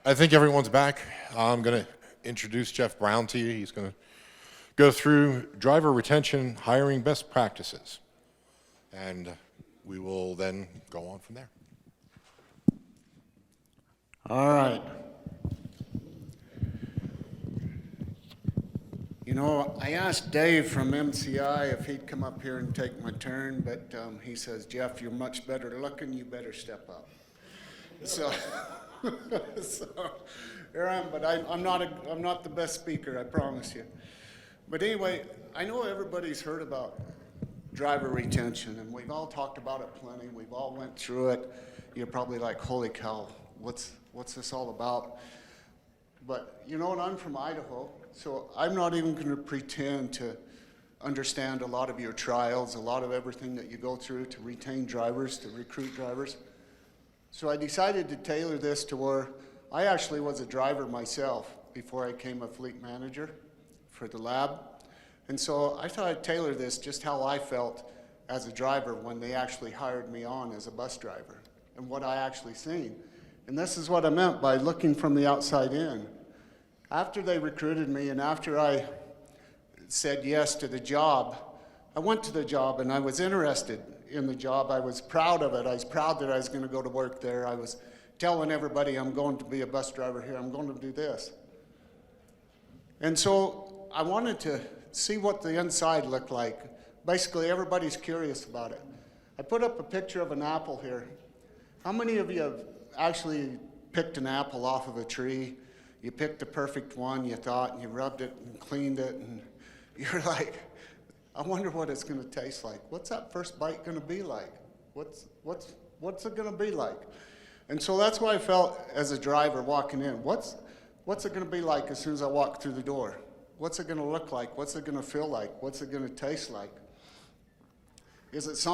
I think everyone's back. I'm going to introduce Jeff Brown to you. He's going to go through driver retention hiring best practices. And we will then go on from there. All right. You know, I asked Dave from MCI if he'd come up here and take my turn, but he says, Jeff, you're much better looking, you better step up. So, so here I am, but I'm not the best speaker, I promise you. But anyway, I know everybody's heard about driver retention, and we've all talked about it plenty. We've all went through it. You're probably like, holy cow, what's this all about? But you know what, I'm from Idaho, so I'm not even going to pretend to understand a lot of your trials, a lot of everything that you go through to retain drivers, to recruit drivers. So I decided to tailor this to where I actually was a driver myself before I became a fleet manager for the lab. And so I thought I'd tailor this just how I felt as a driver when they actually hired me on as a bus driver and what I actually seen. And this is what I meant by looking from the outside in. After they recruited me and after I said yes to the job, I went to the job and I was interested in the job. I was proud of it. I was proud that I was going to go to work there. I was telling everybody I'm going to be a bus driver here. I'm going to do this. And so I wanted to see what the inside looked like. Basically, everybody's curious about it. I put up a picture of an apple here. How many of you have actually picked an apple off of a tree? You picked the perfect one, you thought, and you rubbed it and cleaned it, and you're like, I wonder what it's going to taste like. What's that first bite going to be like? What's it going to be like? And so that's why I felt as a driver walking in. What's it going to be like as soon as I walk through the door? What's it going to look like? What's it going to feel like? What's it going to taste like? Is this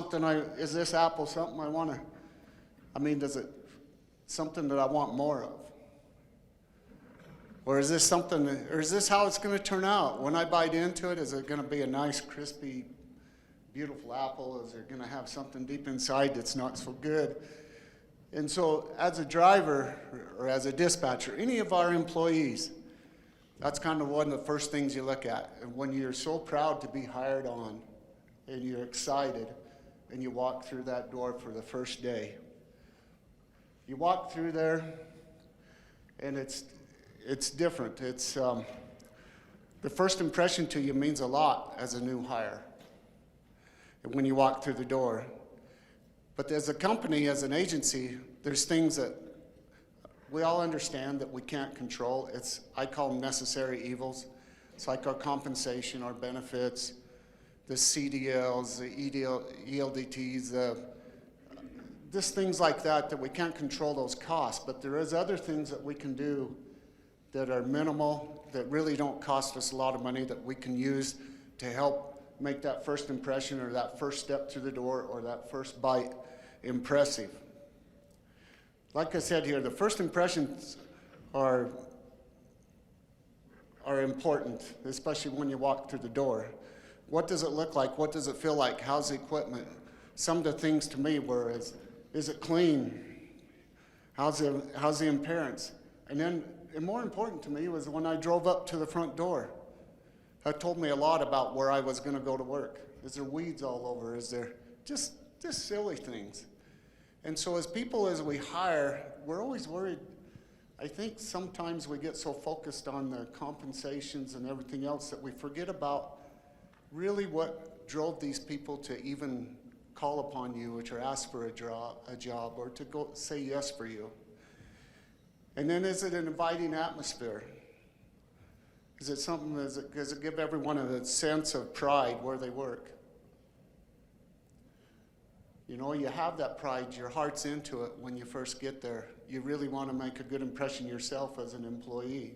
apple something I want to, is it something that I want more of? Or is this how it's going to turn out? When I bite into it, is it going to be a nice, crispy, beautiful apple? Is it going to have something deep inside that's not so good? And so as a driver or as a dispatcher, any of our employees, that's kind of one of the first things you look at. And when you're so proud to be hired on and you're excited and you walk through that door for the first day, you walk through there and it's different. It's the first impression to you means a lot as a new hire when you walk through the door. But as a company, as an agency, there's things that we all understand that we can't control. I call them necessary evils. It's like our compensation, our benefits, the CDLs, the ELDTs, just things like that we can't control those costs. But there is other things that we can do that are minimal, that really don't cost us a lot of money, that we can use to help make that first impression or that first step through the door or that first bite impressive. Like I said here, the first impressions are important, especially when you walk through the door. What does it look like? What does it feel like? How's the equipment? Some of the things to me were, is it clean? How's the appearance? And more important to me was when I drove up to the front door. That told me a lot about where I was going to go to work. Is there weeds all over? Is there just silly things? And so as we hire, we're always worried. I think sometimes we get so focused on the compensations and everything else that we forget about really what drove these people to even call upon you or to ask for a job or to go say yes for you. And then is it an inviting atmosphere? Is it something, does it give everyone a sense of pride where they work? You know, you have that pride, your heart's into it when you first get there. You really want to make a good impression yourself as an employee,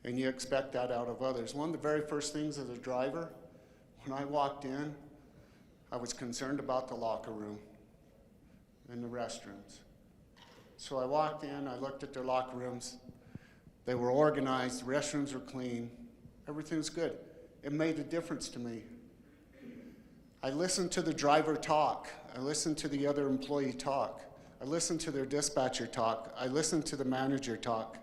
and you expect that out of others. One of the very first things as a driver, when I walked in, I was concerned about the locker room and the restrooms. So I walked in, I looked at their locker rooms. They were organized, the restrooms were clean, everything was good. It made a difference to me. I listened to the driver talk. I listened to the other employee talk. I listened to their dispatcher talk. I listened to the manager talk.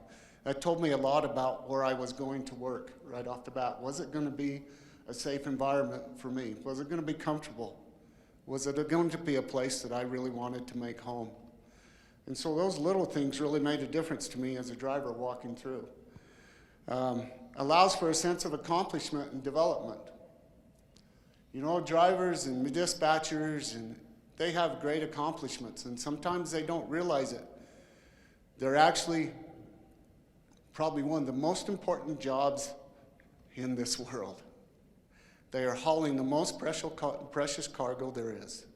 That told me a lot about where I was going to work right off the bat. Was it going to be a safe environment for me? Was it going to be comfortable? Was it going to be a place that I really wanted to make home? And so those little things really made a difference to me as a driver walking through. Allows for a sense of accomplishment and development. You know, drivers and dispatchers, and they have great accomplishments, and sometimes they don't realize it. They're actually probably one of the most important jobs in this world. They are hauling the most precious cargo there is.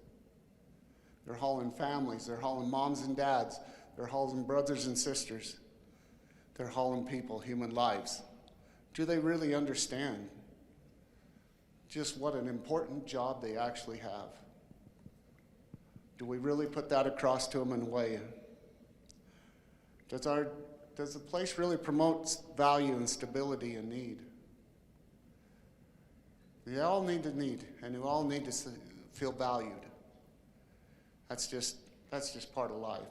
They're hauling families, they're hauling moms and dads, they're hauling brothers and sisters. They're hauling people, human lives. Do they really understand just what an important job they actually have? Do we really put that across to them in a way? Does the place really promote value and stability and need? We all need, and we all need to feel valued. That's just part of life.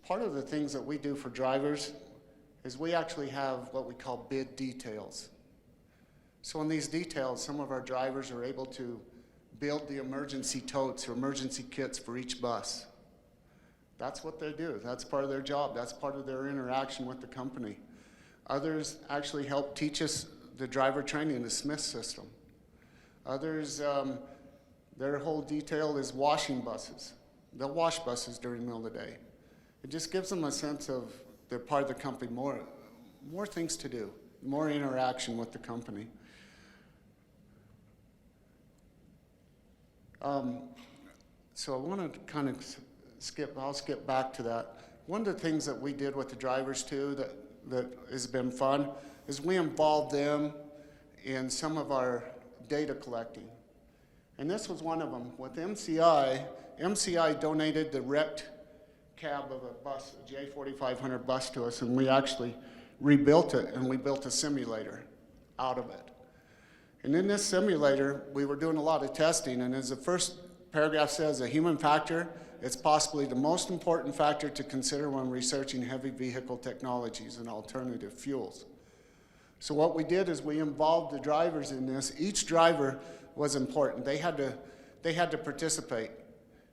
Part of the things that we do for drivers is we actually have what we call bid details. So in these details, some of our drivers are able to build the emergency totes or emergency kits for each bus. That's what they do. That's part of their job. That's part of their interaction with the company. Others actually help teach us the driver training, the Smith system. Others, their whole detail is washing buses. They'll wash buses during the middle of the day. It just gives them a sense of they're part of the company, more things to do, more interaction with the company. So I want to kind of I'll skip back to that. One of the things that we did with the drivers too that has been fun is we involved them in some of our data collecting. And this was one of them. With MCI donated the wrecked cab of a bus, a J4500 bus to us, and we actually rebuilt it, and we built a simulator out of it. And in this simulator, we were doing a lot of testing, and as the first paragraph says, a human factor, it's possibly the most important factor to consider when researching heavy vehicle technologies and alternative fuels. So what we did is we involved the drivers in this. Each driver was important. They had to participate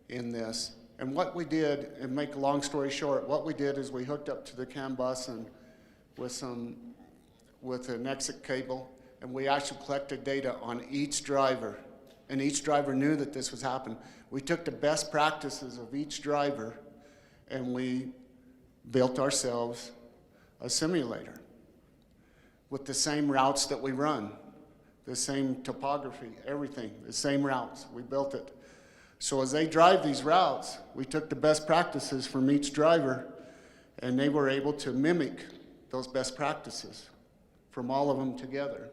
in this. And what we did, and make a long story short, what we did is we hooked up to the CAN bus and with an exit cable, and we actually collected data on each driver. And each driver knew that this was happening. We took the best practices of each driver, and we built ourselves a simulator with the same routes that we run, the same topography, everything, the same routes. We built it. So as they drive these routes, we took the best practices from each driver, and they were able to mimic those best practices from all of them together.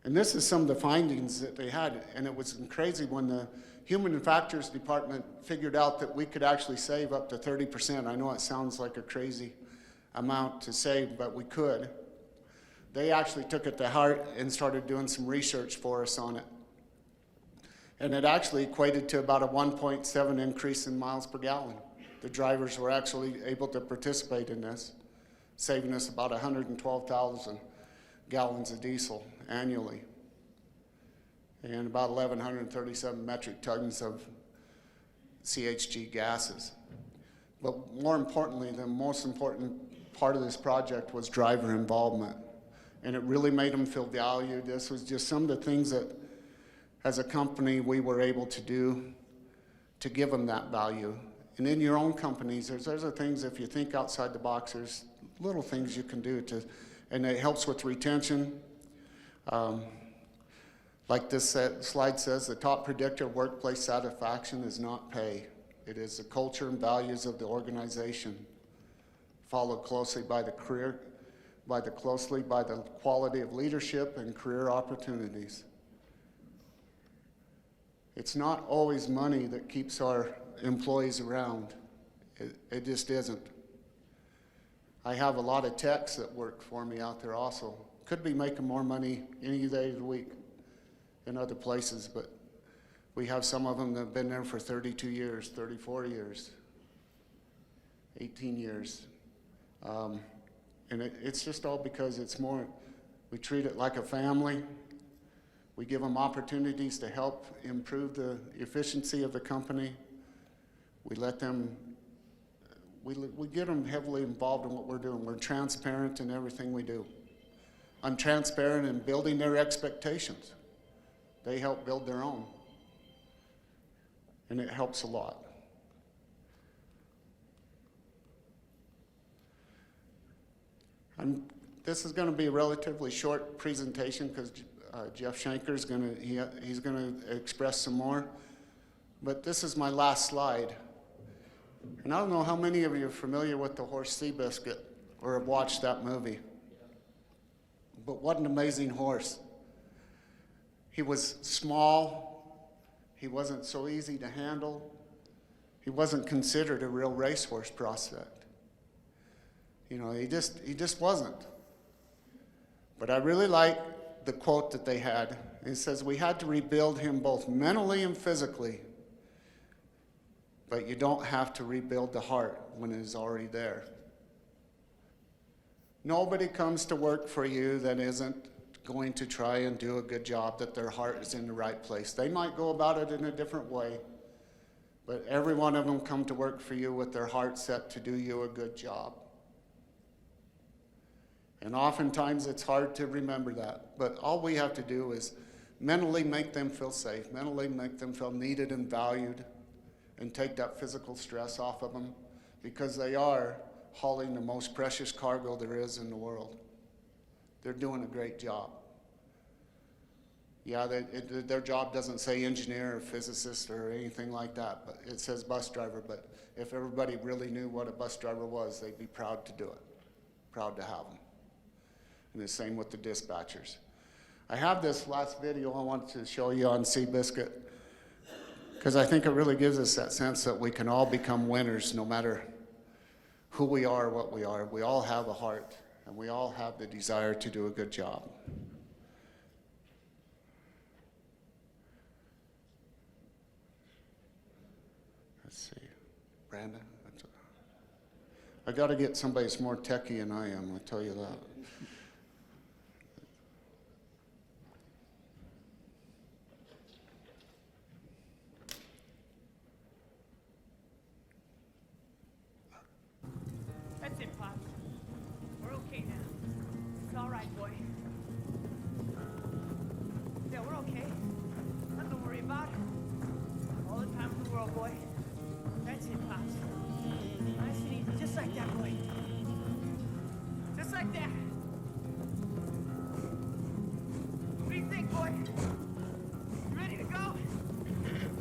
And this is some of the findings that they had, and it was crazy when the Human Factors Department figured out that we could actually save up to 30%. I know it sounds like a crazy amount to save, but we could. They actually took it to heart and started doing some research for us on it. And it actually equated to about a 1.7 increase in miles per gallon. The drivers were actually able to participate in this, saving us about 112,000 gallons of diesel annually, and about 1,137 metric tons of CHG gases. But more importantly, the most important part of this project was driver involvement. And it really made them feel valued. This was just some of the things that, as a company, we were able to do to give them that value. And in your own companies, there's other things, if you think outside the box, there's little things you can do to, and it helps with retention. Like this slide says, the top predictor of workplace satisfaction is not pay. It is the culture and values of the organization, followed closely by the quality of leadership and career opportunities. It's not always money that keeps our employees around. It just isn't. I have a lot of techs that work for me out there also. Could be making more money any day of the week in other places, but we have some of them that have been there for 32 years, 34 years, 18 years. And it's just all because it's more, we treat it like a family. We give them opportunities to help improve the efficiency of the company. We let them, we get them heavily involved in what we're doing. We're transparent in everything we do. I'm transparent in building their expectations. They help build their own. And it helps a lot. This is going to be a relatively short presentation because Jeff Shanker is going to, he's going to express some more. But this is my last slide. And I don't know how many of you are familiar with the horse Seabiscuit or have watched that movie. But what an amazing horse. He was small. He wasn't so easy to handle. He wasn't considered a real racehorse prospect. You know, he just wasn't. But I really like the quote that they had. It says, we had to rebuild him both mentally and physically, but you don't have to rebuild the heart when it is already there. Nobody comes to work for you that isn't going to try and do a good job, that their heart is in the right place. They might go about it in a different way, but every one of them come to work for you with their heart set to do you a good job. And oftentimes it's hard to remember that, but all we have to do is mentally make them feel safe, mentally make them feel needed and valued, and take that physical stress off of them, because they are hauling the most precious cargo there is in the world. They're doing a great job. Yeah, their job doesn't say engineer or physicist or anything like that, but it says bus driver. But if everybody really knew what a bus driver was, they'd be proud to do it, proud to have them. And the same with the dispatchers. I have this last video I wanted to show you on Seabiscuit, because I think it really gives us that sense that we can all become winners no matter who we are, what we are. We all have a heart, and we all have the desire to do a good job. Let's see, Brandon? I got to get somebody that's more techie than I am, I'll tell you that. That's it, Pop. We're okay now. It's all right, boy. Yeah, we're okay. Nothing to worry about. All the time in the world, boy. That's it, Pops. Nice and easy, just like that, boy. Just like that. What do you think, boy? You ready to go?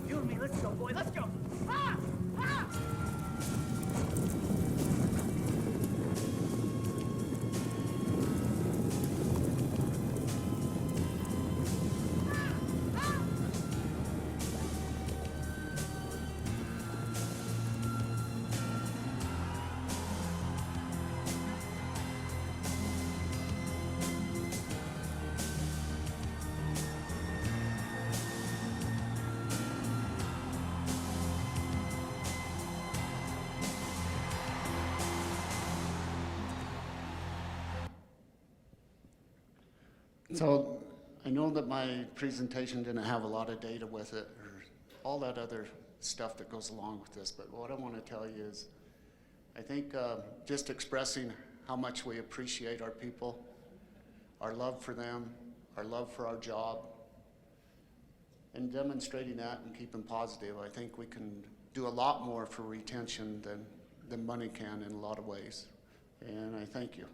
You and me, let's go, boy. Let's go. Ah! Ah! So I know that my presentation didn't have a lot of data with it or all that other stuff that goes along with this, but what I want to tell you is I think just expressing how much we appreciate our people, our love for them, our love for our job, and demonstrating that and keeping positive, I think we can do a lot more for retention than money can in a lot of ways. And I thank you.